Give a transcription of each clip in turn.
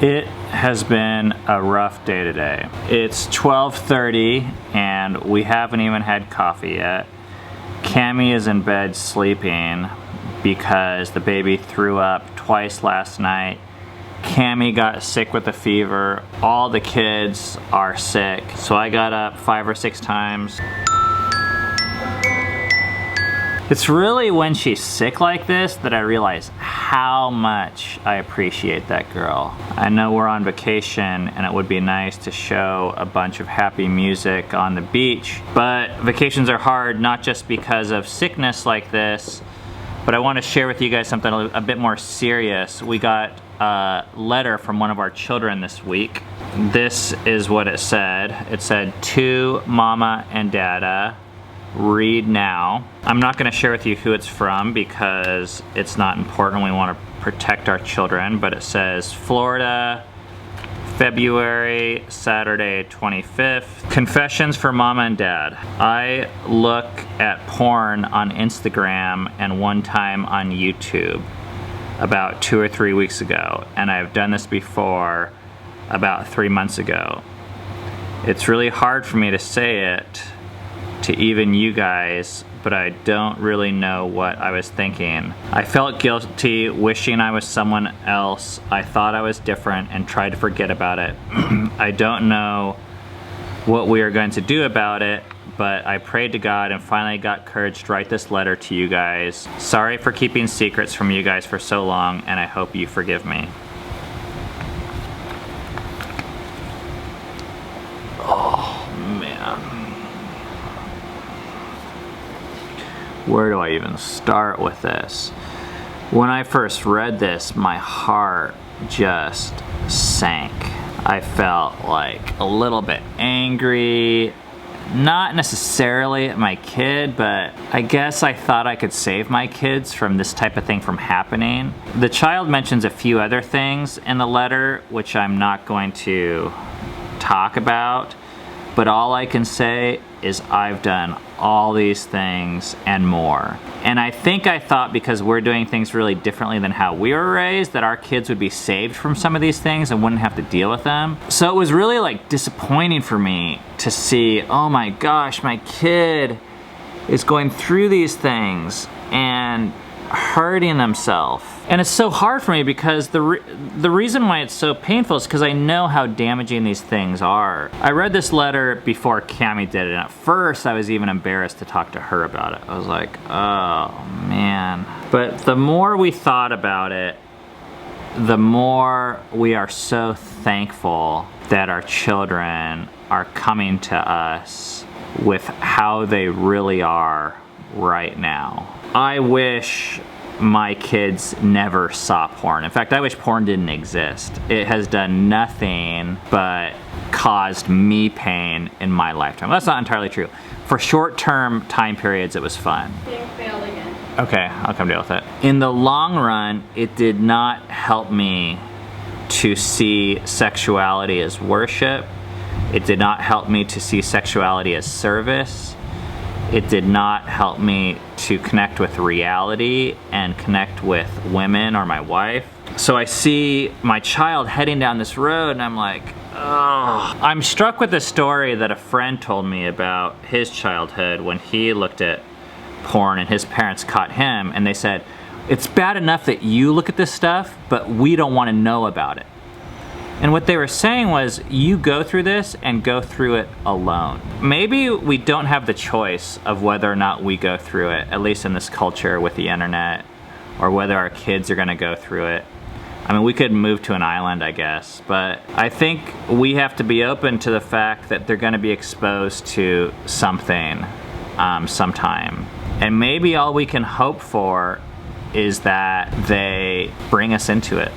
It has been a rough day today. It's 12:30 and we haven't even had coffee yet. Cammy is in bed sleeping because the baby threw up twice last night. Cammy got sick with a fever. All the kids are sick. So I got up 5 or 6 times. It's really when she's sick like this that I realize how much I appreciate that girl. I know we're on vacation and it would be nice to show a bunch of happy music on the beach, but vacations are hard not just because of sickness like this, but I want to share with you guys something a bit more serious. We got a letter from one of our children this week. This is what it said. It said, "To Mama and Dada, read now." I'm not going to share with you who it's from because it's not important. We want to protect our children, but it says Florida, February, Saturday 25th. Confessions for Mama and Dad. I look at porn on Instagram and one time on YouTube about 2 or 3 weeks ago, and I've done this before about 3 months ago. It's really hard for me to say it to even you guys, but I don't really know what I was thinking. I felt guilty, wishing I was someone else. I thought I was different and tried to forget about it. I don't know what we are going to do about it, but I prayed to God and finally got courage to write this letter to you guys. Sorry for keeping secrets from you guys for so long, and I hope you forgive me. Oh, man. Where do I even start with this? When I first read this, my heart just sank. I felt like a little bit angry, not necessarily at my kid, but I guess I thought I could save my kids from this type of thing from happening. The child mentions a few other things in the letter, which I'm not going to talk about, but all I can say is I've done all these things and more. And I think I thought because we're doing things really differently than how we were raised, that our kids would be saved from some of these things and wouldn't have to deal with them. So it was really like disappointing for me to see, oh my gosh, my kid is going through these things and hurting themselves. And it's so hard for me because the reason why it's so painful is because I know how damaging these things are. I read this letter before Cammy did it, and at first I was even embarrassed to talk to her about it. I was like, oh man. But the more we thought about it, the more we are so thankful that our children are coming to us with how they really are right now. I wish my kids never saw porn. In fact, I wish porn didn't exist. It has done nothing but caused me pain in my lifetime. That's not entirely true. For short-term time periods, it was fun. You failed again. Okay, I'll come deal with it. In the long run, it did not help me to see sexuality as worship. It did not help me to see sexuality as service. It did not help me to connect with reality and connect with women or my wife. So I see my child heading down this road and I'm like, oh. I'm struck with a story that a friend told me about his childhood when he looked at porn and his parents caught him, and they said, it's bad enough that you look at this stuff, but we don't want to know about it. And what they were saying was, you go through this and go through it alone. Maybe we don't have the choice of whether or not we go through it, at least in this culture with the internet, or whether our kids are gonna go through it. I mean, we could move to an island, I guess, but I think we have to be open to the fact that they're gonna be exposed to something sometime. And maybe all we can hope for is that they bring us into it,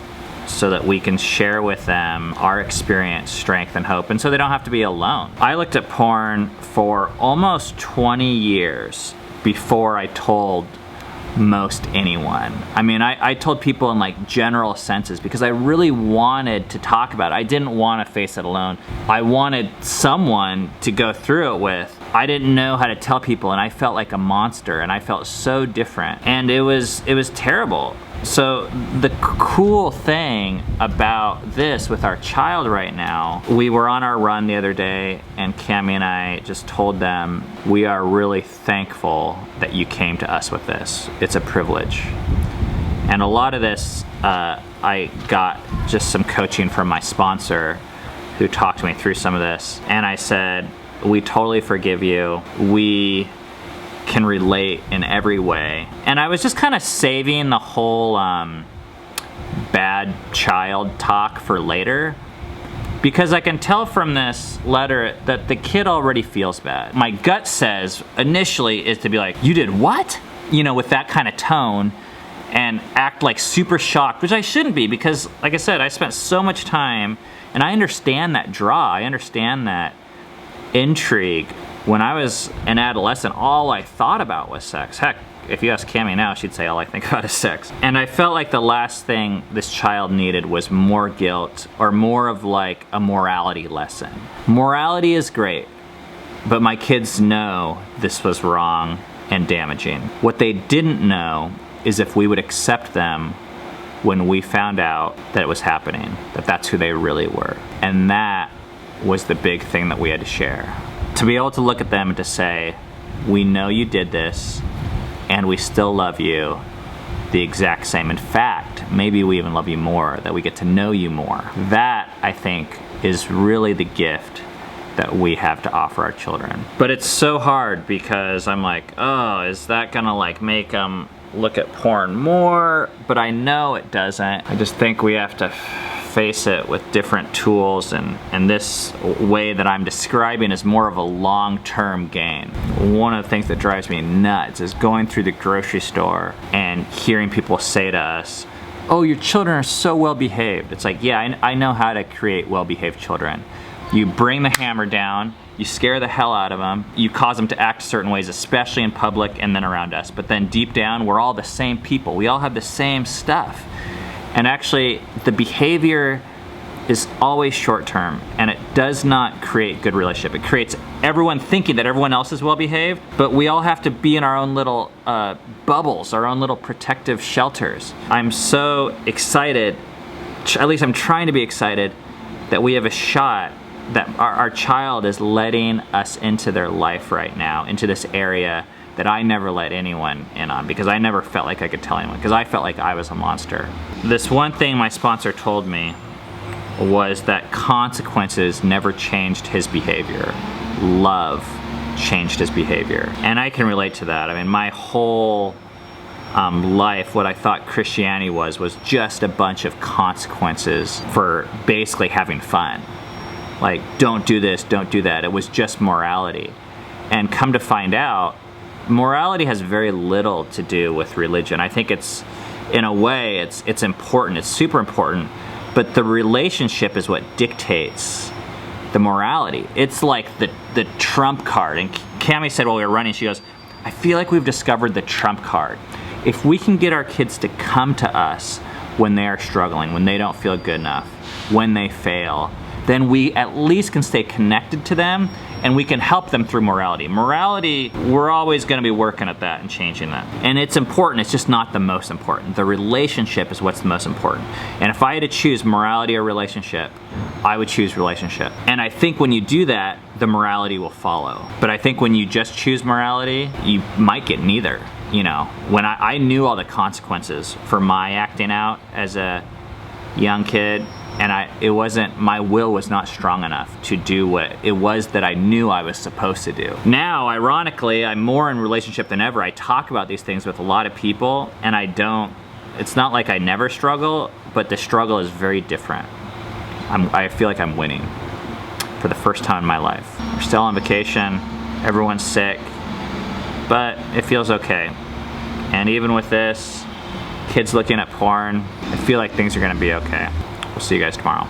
so that we can share with them our experience, strength, and hope, and so they don't have to be alone. I looked at porn for almost 20 years before I told most anyone. I mean, I told people in like general senses because I really wanted to talk about it. I didn't want to face it alone. I wanted someone to go through it with. I didn't know how to tell people, and I felt like a monster, and I felt so different. And it was terrible. So the cool thing about this with our child right now, we were on our run the other day and Cammie and I just told them, we are really thankful that you came to us with this. It's a privilege. And a lot of this, I got just some coaching from my sponsor who talked me through some of this. And I said, we totally forgive you. We can relate in every way. And I was just kind of saving the whole bad child talk for later, because I can tell from this letter that the kid already feels bad. My gut says initially is to be like, you did what? You know, with that kind of tone, and act like super shocked, which I shouldn't be, because like I said, I spent so much time, and I understand that draw, I understand that intrigue. When I was an adolescent, all I thought about was sex. Heck, if you ask Cammie now, she'd say all I think about is sex. And I felt like the last thing this child needed was more guilt, or more of like a morality lesson. Morality is great, but my kids know this was wrong and damaging. What they didn't know is if we would accept them when we found out that it was happening, that that's who they really were. And that was the big thing that we had to share. To be able to look at them and to say, we know you did this, and we still love you the exact same. In fact, maybe we even love you more, that we get to know you more. That, I think, is really the gift that we have to offer our children. But it's so hard because I'm like, oh, is that gonna like make them look at porn more? But I know it doesn't. I just think we have to face it with different tools, and this way that I'm describing is more of a long-term gain. One of the things that drives me nuts is going through the grocery store and hearing people say to us, oh, your children are so well behaved. It's like, yeah, I know how to create well-behaved children. You bring the hammer down, you scare the hell out of them, you cause them to act certain ways, especially in public and then around us. But then deep down, we're all the same people. We all have the same stuff. And actually, the behavior is always short-term, and it does not create good relationship. It creates everyone thinking that everyone else is well-behaved, but we all have to be in our own little bubbles, our own little protective shelters. I'm so excited, at least I'm trying to be excited, that we have a shot that our child is letting us into their life right now, into this area that I never let anyone in on, because I never felt like I could tell anyone, because I felt like I was a monster. This one thing my sponsor told me was that consequences never changed his behavior. Love changed his behavior. And I can relate to that. I mean, my whole life, what I thought Christianity was just a bunch of consequences for basically having fun. Like, don't do this, don't do that. It was just morality. And come to find out, morality has very little to do with religion. I think it's, in a way, it's important, it's super important, but the relationship is what dictates the morality. It's like the trump card. And Cammie said while we were running, she goes, I feel like we've discovered the trump card. If we can get our kids to come to us when they are struggling, when they don't feel good enough, when they fail, then we at least can stay connected to them, and we can help them through morality. Morality, we're always gonna be working at that and changing that. And it's important, it's just not the most important. The relationship is what's the most important. And if I had to choose morality or relationship, I would choose relationship. And I think when you do that, the morality will follow. But I think when you just choose morality, you might get neither. You know, when I knew all the consequences for my acting out as a young kid, and it wasn't, my will was not strong enough to do what it was that I knew I was supposed to do. Now, ironically, I'm more in relationship than ever. I talk about these things with a lot of people, and it's not like I never struggle, but the struggle is very different. I feel like I'm winning for the first time in my life. We're still on vacation, everyone's sick, but it feels okay. And even with this, kids looking at porn, I feel like things are gonna be okay. We'll see you guys tomorrow.